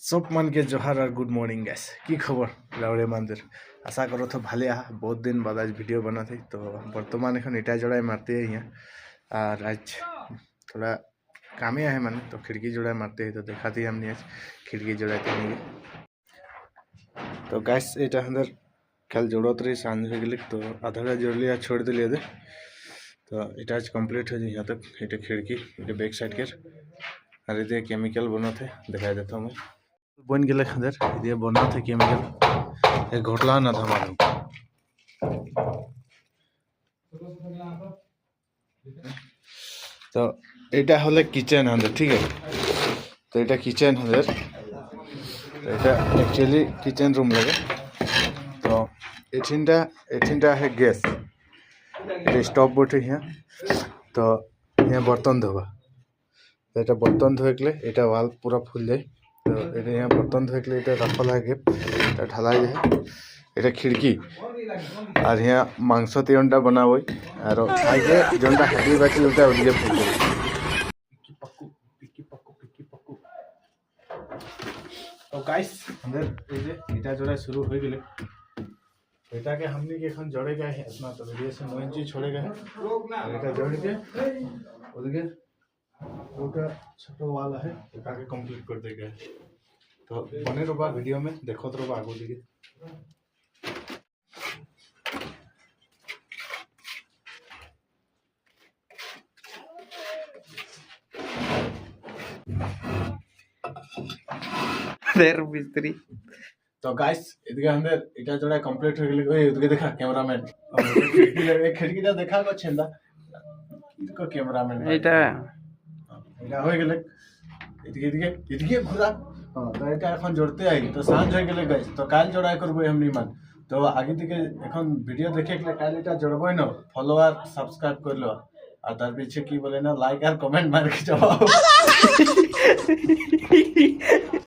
सब मन के जोहार और गुड मॉर्निंग गैस की खबर रावड़े मंदिर आशा करो तो भाले बहुत दिन बाद आज वीडियो बना थी तो बर्तमान एखन इटा जोड़ाई मारते हैं यहाँ और आज थोड़ा कामे है माने तो खिड़की जोड़ाई मारते हैं तो दिखाती हमने आज खिड़की जोड़ाते नहीं तो गैस ये अंदर कल जोड़त रही सांझ हो गई तो आधा जोड़ लिया छोड़ दिलिए दे तो इटा आज कम्प्लीट हो जाए यहाँ तक ये खिड़की ये बैक साइड के और ये केमिकल बना थे दिखाई देता हूँ मैं बन गए खदर ये बना थे केमिकल एक घोटला ना था मालूम तो এটা হলে কিচেন হাঁদের ঠিক আছে তো এটা কিচেন হাঁদের এটা एक्चुअली किचन रूम लगे तो एथिनटा है गैस ये स्टोव बोटे यहाँ तो यहाँ बर्तन धोबा तो এটা बर्तन धोए के लिए এটা वाल पूरा फुल जाए तो ये यहाँ बर्तन धोए के लिए এটা रखल है गेप এটা ढलाई है এটা खिड़की और यहाँ मांस तीनटा बना हुई और आगे जोनटा हाडी बाची होता है उनके फुल तो गाइस अंदर ये इटा जोड़ा शुरू हो गए बेटा के हमने के एखन जोड़े गए हैं इतना तो वीडियो से 9 इंच छोड़े गए हैं बेटा जोड़ के उधर ओटा छोटा वाला है बेटा के कंप्लीट कर देगा तो बने रहो वीडियो में देखो तो रहो आगो दिखे देर मिस्त्री तो गाइस इधर अंदर इटा जोड़ा कंप्लीट हो गई ओए उधर देखा कैमरामैन खिड़कीटा देखा को छेंदा को कैमरामैन এটা এটা হয়ে গেলে এদিকে ঘোরা তো এটা এখন জড়তে আই তো সাঁঝ হয়ে গেলে গাইস তো কাল জড়াই করবো এমনি মান তো আগে থেকে এখন ভিডিও দেখে গেলে কাল এটা জড়বই না ফলোয়ার সাবস্ক্রাইব করলো আর তার পিছে কি বলে না লাইক আর কমেন্ট মার के जाओ